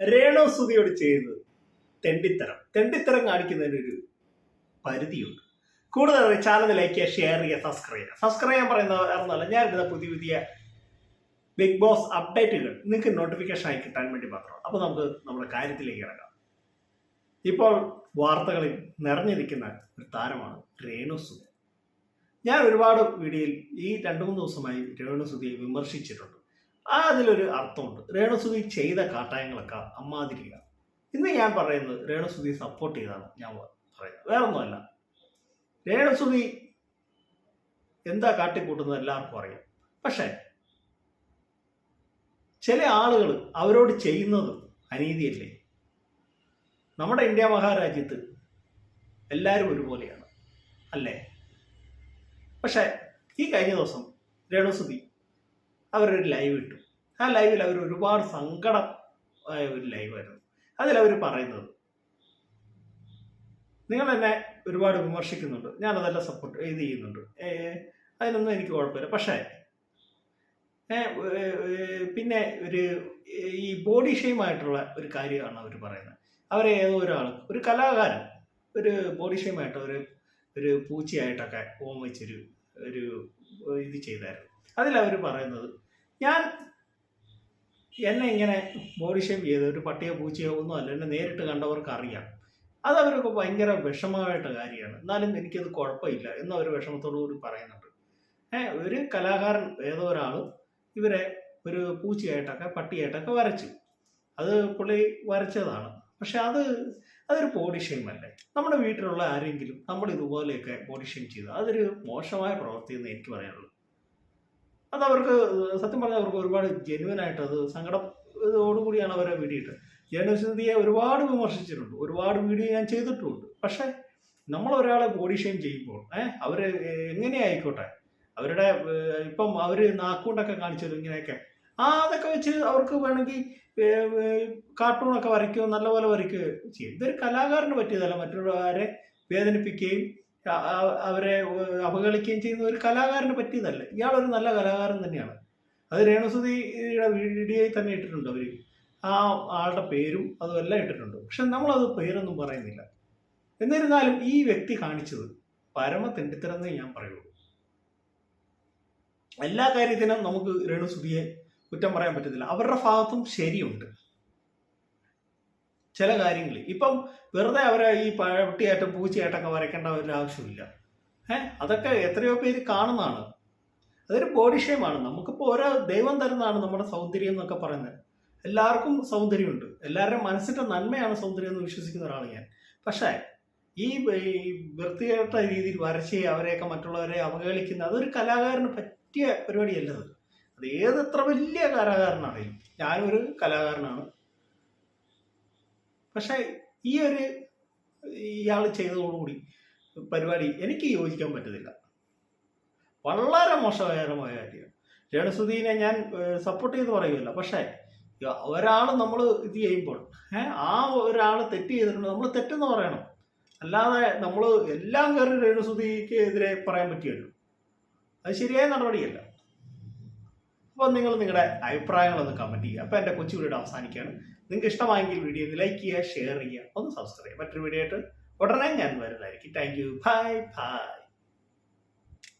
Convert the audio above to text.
രേണു സുധിയോട് ചെയ്തത് തെണ്ടിത്തരം കാണിക്കുന്നതിനൊരു പരിധിയുണ്ട്. കൂടുതൽ ചാനൽ ലൈക്ക് ചെയ്യുക, ഷെയർ ചെയ്യുക, സബ്സ്ക്രൈബ് ചെയ്യാൻ പറയുന്നതല്ല. ഞാൻ ഇടുന്ന പുതിയ ബിഗ് ബോസ് അപ്ഡേറ്റുകൾ നിങ്ങൾക്ക് നോട്ടിഫിക്കേഷൻ ആയി കിട്ടാൻ വേണ്ടി മാത്രം. അപ്പോൾ നമുക്ക് നമ്മുടെ കാര്യത്തിലേക്ക് ഇറങ്ങാം. ഇപ്പോൾ വാർത്തകളിൽ നിറഞ്ഞിരിക്കുന്ന ഒരു താരമാണ് രേണു സുധി. ഞാൻ ഒരുപാട് വീഡിയോയിൽ ഈ 2-3 ദിവസമായി രേണു സുധിയെ വിമർശിച്ചിട്ടുണ്ട്. അതിലൊരു അർത്ഥമുണ്ട്. രേണു സുധി ചെയ്ത കാട്ടായങ്ങളൊക്കെ അമ്മാതിരിക്കുക. ഇന്ന് ഞാൻ പറയുന്നത് രേണു സുധി സപ്പോർട്ട് ചെയ്താണ് ഞാൻ പറയുന്നത്, വേറൊന്നുമല്ല. രേണു സുധി എന്താ കാട്ടിക്കൂട്ടുന്നത് എല്ലാവർക്കും അറിയാം. പക്ഷേ ചില ആളുകൾ അവരോട് ചെയ്യുന്നത് അനീതിയല്ലേ? നമ്മുടെ ഇന്ത്യ മഹാരാജ്യത്ത് എല്ലാവരും ഒരുപോലെയാണ് അല്ലേ? പക്ഷേ ഈ കഴിഞ്ഞ ദിവസം രേണു സുധി അവരൊരു ലൈവ് ഇട്ടു. ആ ലൈവിൽ അവർ ഒരുപാട് സങ്കടം ആയ ഒരു ലൈവായിരുന്നു. അതിലവർ പറയുന്നത്, നിങ്ങൾ എന്നെ ഒരുപാട് വിമർശിക്കുന്നുണ്ട്, ഞാനതെല്ലാം സപ്പോർട്ട് ചെയ്യുന്നുണ്ട്, അതിനൊന്നും എനിക്ക് കുഴപ്പമില്ല. പക്ഷേ പിന്നെ ഈ ബോഡി ഷെയിമായിട്ടുള്ള ഒരു കാര്യമാണ് അവർ പറയുന്നത്. അവരെ ഏതോ ഒരു കലാകാരൻ ഒരു ബോഡി ഷെയിമായിട്ട് ഒരു പൂച്ചയായിട്ടൊക്കെ ഓമിച്ചൊരു ഇത് ചെയ്തായിരുന്നു. അതിലവർ പറയുന്നത്, എന്നെ ഇങ്ങനെ ബോഡി ഷെയിം ചെയ്ത് ഒരു പട്ടിയോ പൂച്ചയോ ഒന്നും അല്ല, എന്നെ നേരിട്ട് കണ്ടവർക്ക് അറിയാം. അതവർക്ക് ഭയങ്കര വിഷമമായിട്ട് കാര്യമാണ്. എന്നാലും എനിക്കത് കുഴപ്പമില്ല എന്നവർ വിഷമത്തോടു കൂടി പറയുന്നുണ്ട്. ഒരു കലാകാരൻ ഏതോ ഒരാൾ ഇവരെ ഒരു പൂച്ചയായിട്ടൊക്കെ പട്ടിയായിട്ടൊക്കെ വരച്ചു. അത് പുള്ളി വരച്ചതാണ്. പക്ഷെ അതൊരു ബോഡി ഷെയിം അല്ലേ? നമ്മുടെ വീട്ടിലുള്ള ആരെങ്കിലും നമ്മൾ ഇതുപോലെയൊക്കെ ബോഡി ഷെയിം ചെയ്തു, അതൊരു മോശമായ പ്രവൃത്തി എന്ന് എനിക്ക് പറയാനുള്ളൂ. അതവർക്ക് സത്യം പറഞ്ഞാൽ അവർക്ക് ഒരുപാട് ജെന്യുവനായിട്ട് അത് സങ്കടത്തോടുകൂടിയാണ് അവരെ വീഡിയോ ഇട്ടത്. രേണു സുധിയെ ഒരുപാട് വിമർശിച്ചിട്ടുണ്ട്, ഒരുപാട് വീഡിയോ ഞാൻ ചെയ്തിട്ടുമുണ്ട്. പക്ഷേ നമ്മൾ ഒരാളെ ബോഡി ഷെയിം ചെയ്യുമ്പോൾ അവർ എങ്ങനെ ആയിക്കോട്ടെ, അവരുടെ ഇപ്പം അവർ നാക്കുകൊണ്ടൊക്കെ കാണിച്ചത് ഇങ്ങനെയൊക്കെ അതൊക്കെ വെച്ച് അവർക്ക് വേണമെങ്കിൽ കാർട്ടൂണൊക്കെ വരയ്ക്കുകയോ നല്ലപോലെ വരയ്ക്കുകയോ ചെയ്യും. ഇതൊരു കലാകാരന് പറ്റിയതല്ല. മറ്റുള്ളവരെ വേദനിപ്പിക്കുകയും അവരെ അവഹേളിക്കുകയും ചെയ്യുന്ന ഒരു കലാകാരന് പറ്റിയതല്ല. ഇയാളൊരു നല്ല കലാകാരൻ തന്നെയാണ്. അത് രേണു സുധിയുടെ വീഡിയോയിൽ തന്നെ ഇട്ടിട്ടുണ്ട്. അവർ ആ ആളുടെ പേരും അതും എല്ലാം ഇട്ടിട്ടുണ്ട്. പക്ഷെ നമ്മളത് പേരൊന്നും പറയുന്നില്ല. എന്നിരുന്നാലും ഈ വ്യക്തി കാണിച്ചത് പരമ തെണ്ടിത്തരന്നേ ഞാൻ പറയുള്ളൂ. എല്ലാ കാര്യത്തിനും നമുക്ക് രേണു സുധിയെ കുറ്റം പറയാൻ പറ്റത്തില്ല. അവരുടെ ഭാഗത്തും ശരിയുണ്ട് ചില കാര്യങ്ങളിൽ. ഇപ്പം വെറുതെ അവരെ ഈ പട്ടിയായിട്ടും പൂച്ചയായിട്ടൊക്കെ വരയ്ക്കേണ്ട ഒരു ആവശ്യമില്ല. അതൊക്കെ എത്രയോ പേര് കാണുന്നതാണ്. അതൊരു ബോഡി ഷെയിമാണ്. നമുക്കിപ്പോൾ ഓരോ ദൈവം തരുന്നതാണ് നമ്മുടെ സൗന്ദര്യം എന്നൊക്കെ പറയുന്നത്. എല്ലാവർക്കും സൗന്ദര്യമുണ്ട്. എല്ലാവരുടെയും മനസ്സിൻ്റെ നന്മയാണ് സൗന്ദര്യം എന്ന് വിശ്വസിക്കുന്ന ഒരാളാണ് ഞാൻ. പക്ഷേ ഈ വൃത്തികെട്ട രീതിയിൽ വരച്ച് അവരെയൊക്കെ മറ്റുള്ളവരെ അവഹേളിക്കുന്ന അതൊരു കലാകാരന് പറ്റിയ പരിപാടിയല്ലത്. അത് ഏതെത്ര വലിയ കലാകാരനാണെങ്കിലും, ഞാനൊരു കലാകാരനാണ്. പക്ഷേ ഇയാൾ ചെയ്തതോടുകൂടി പരിപാടി എനിക്ക് യോജിക്കാൻ പറ്റത്തില്ല. വളരെ മോശകരമായ കാര്യമാണ്. രേണു സുധീനെ ഞാൻ സപ്പോർട്ട് ചെയ്ത് പറയുമല്ല. പക്ഷേ ഒരാൾ നമ്മൾ ഇത് ചെയ്യുമ്പോൾ ആ ഒരാൾ തെറ്റ് ചെയ്തിട്ടുണ്ട്, നമ്മൾ തെറ്റെന്ന് പറയണം. അല്ലാതെ നമ്മൾ എല്ലാം കയറി രേണു സുധിക്ക് എതിരെ പറയാൻ പറ്റുമല്ലോ, അത് ശരിയായ നടപടിയല്ല. അപ്പോൾ നിങ്ങൾ നിങ്ങളുടെ അഭിപ്രായങ്ങളൊന്ന് കമൻറ്റ് ചെയ്യുക. അപ്പോൾ എൻ്റെ കൊച്ചു വീഡിയോ അവസാനിക്കുകയാണ്. നിങ്ങൾക്ക് ഇഷ്ടമായെങ്കിൽ വീഡിയോ ലൈക്ക് ചെയ്യുക, ഷെയർ ചെയ്യുക, ഒന്ന് സബ്സ്ക്രൈബ് ചെയ്യുക. മറ്റൊരു വീഡിയോ ആയിട്ട് ഉടനെ ഞാൻ വരുന്നതായിരിക്കും. Thank you. ബൈ.